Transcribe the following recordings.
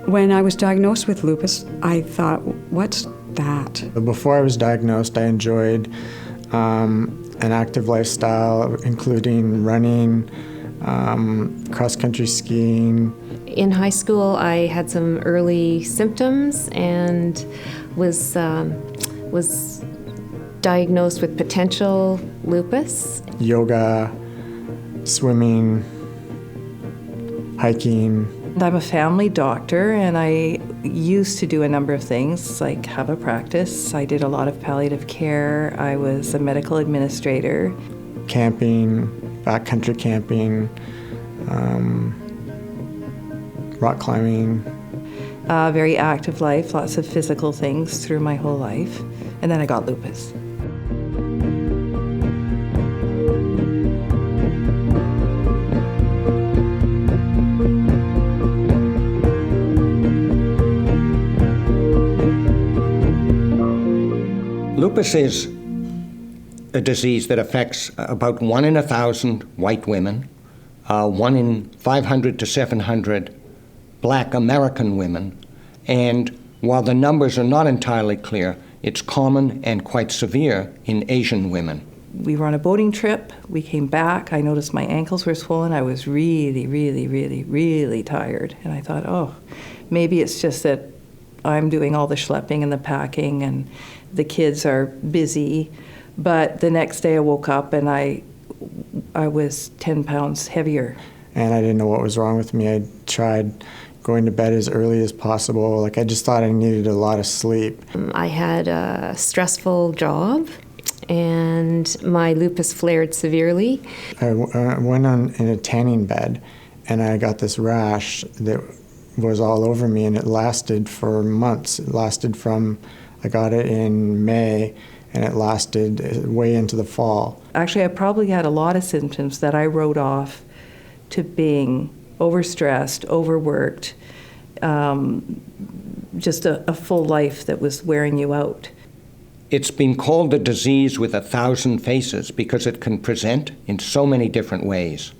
When I was diagnosed with lupus, I thought, what's that? Before I was diagnosed, I enjoyed an active lifestyle, including running, cross-country skiing. In high school, I had some early symptoms and was diagnosed with potential lupus. Yoga, swimming, hiking. I'm a family doctor, and I used to do a number of things, like have a practice. I did a lot of palliative care. I was a medical administrator. Camping, backcountry camping, rock climbing. Very active life, lots of physical things through my whole life. And then I got lupus. Lupus is a disease that affects about 1 in 1,000 white women, 1 in 500 to 700 black American women, and while the numbers are not entirely clear, it's common and quite severe in Asian women. We were on a boating trip. We came back. I noticed my ankles were swollen. I was really, really, really, really tired. And I thought, oh, maybe it's just that I'm doing all the schlepping and the packing and the kids are busy. But the next day I woke up and I was 10 pounds heavier. And I didn't know what was wrong with me. I tried going to bed as early as possible. Like, I just thought I needed a lot of sleep. I had a stressful job and my lupus flared severely. I went in a tanning bed and I got this rash that was all over me, and it lasted for months. It lasted from, I got it in May, and it lasted way into the fall. Actually, I probably had a lot of symptoms that I wrote off to being overstressed, overworked, just a full life that was wearing you out. It's been called a disease with 1,000 faces because it can present in so many different ways.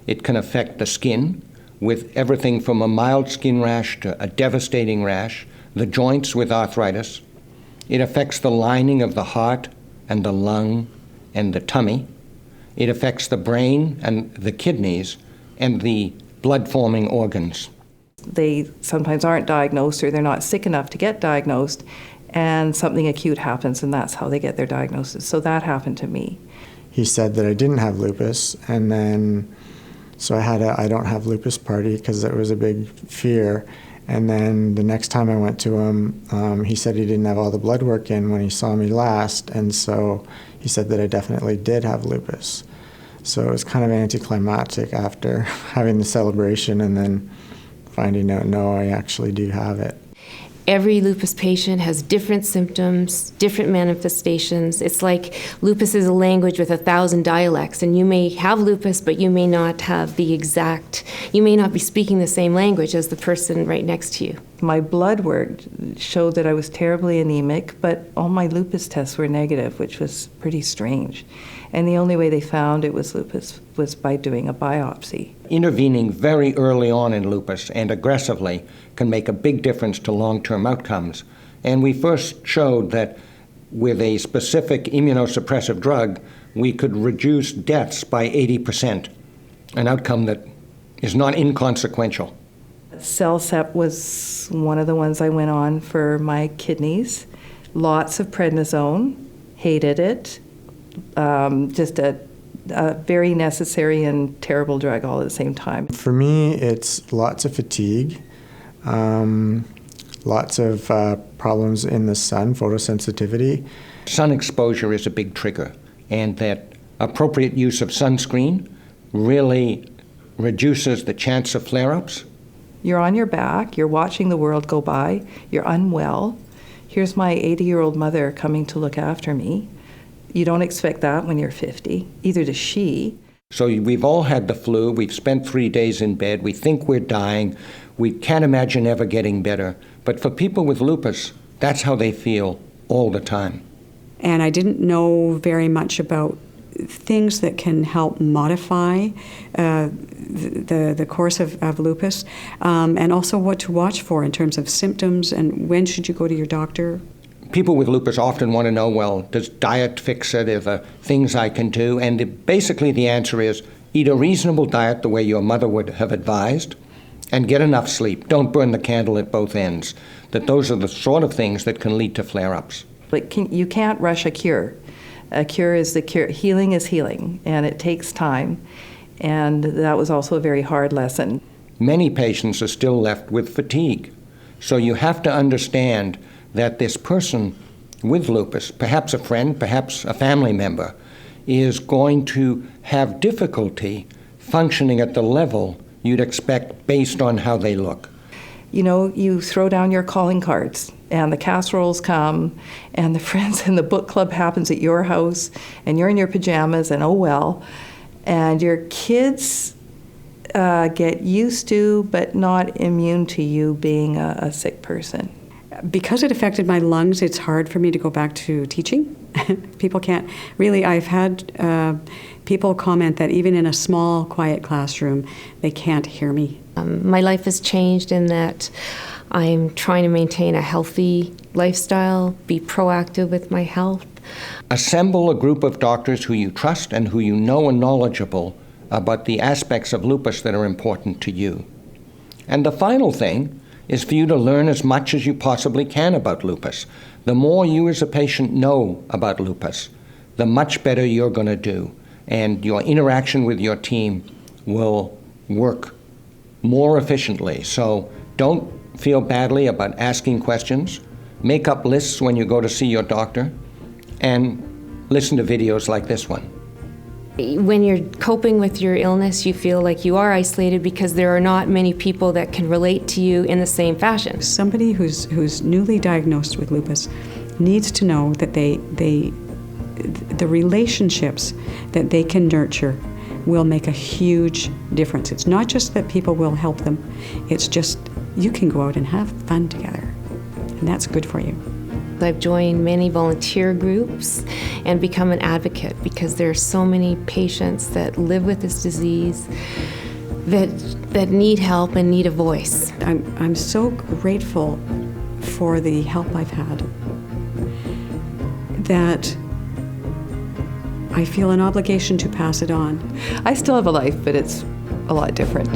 It can affect the skin, with everything from a mild skin rash to a devastating rash, the joints with arthritis. It affects the lining of the heart and the lung and the tummy. It affects the brain and the kidneys and the blood-forming organs. They sometimes aren't diagnosed, or they're not sick enough to get diagnosed, and something acute happens, and that's how they get their diagnosis. So that happened to me. He said that I didn't have lupus, and then so I had a I don't have lupus party because it was a big fear. And then the next time I went to him, he said he didn't have all the blood work in when he saw me last, and so he said that I definitely did have lupus. So it was kind of anticlimactic after having the celebration and then finding out, no, I actually do have it. Every lupus patient has different symptoms, different manifestations. It's like lupus is a language with 1,000 dialects, and you may have lupus, but you may not have you may not be speaking the same language as the person right next to you. My blood work showed that I was terribly anemic, but all my lupus tests were negative, which was pretty strange. And the only way they found it was lupus was by doing a biopsy. Intervening very early on in lupus and aggressively can make a big difference to long-term outcomes. And we first showed that with a specific immunosuppressive drug, we could reduce deaths by 80%, an outcome that is not inconsequential. Cellcept was one of the ones I went on for my kidneys. Lots of prednisone, hated it. Just a very necessary and terrible drug all at the same time. For me, it's lots of fatigue, lots of problems in the sun, photosensitivity. Sun exposure is a big trigger, and that appropriate use of sunscreen really reduces the chance of flare-ups. You're on your back, you're watching the world go by, you're unwell. Here's my 80-year-old mother coming to look after me. You don't expect that when you're 50, either does she. So we've all had the flu, we've spent 3 days in bed, we think we're dying, we can't imagine ever getting better. But for people with lupus, that's how they feel all the time. And I didn't know very much about things that can help modify the course of lupus, and also what to watch for in terms of symptoms and when should you go to your doctor? People with lupus often want to know, well, does diet fix it? Are there things I can do? And basically the answer is eat a reasonable diet the way your mother would have advised, and get enough sleep. Don't burn the candle at both ends. That those are the sort of things that can lead to flare-ups. You can't rush a cure. A cure is the cure. Healing is healing, and it takes time. And that was also a very hard lesson. Many patients are still left with fatigue. So you have to understand that this person with lupus, perhaps a friend, perhaps a family member, is going to have difficulty functioning at the level you'd expect based on how they look. You know, you throw down your calling cards, and the casseroles come, and the friends and the book club happens at your house, and you're in your pajamas, and oh well. And your kids get used to, but not immune to you being a sick person. Because it affected my lungs, it's hard for me to go back to teaching. People can't really. I've had people comment that even in a small, quiet classroom, they can't hear me. My life has changed in that I'm trying to maintain a healthy lifestyle, be proactive with my health. Assemble a group of doctors who you trust and who you know are knowledgeable about the aspects of lupus that are important to you. And the final thing is for you to learn as much as you possibly can about lupus. The more you as a patient know about lupus, the much better you're going to do, and your interaction with your team will work more efficiently. So don't feel badly about asking questions. Make up lists when you go to see your doctor, and listen to videos like this one. When you're coping with your illness, you feel like you are isolated because there are not many people that can relate to you in the same fashion. Somebody who's newly diagnosed with lupus needs to know that the relationships that they can nurture will make a huge difference. It's not just that people will help them, it's just you can go out and have fun together, and that's good for you. I've joined many volunteer groups and become an advocate because there are so many patients that live with this disease that need help and need a voice. I'm so grateful for the help I've had that I feel an obligation to pass it on. I still have a life, but it's a lot different.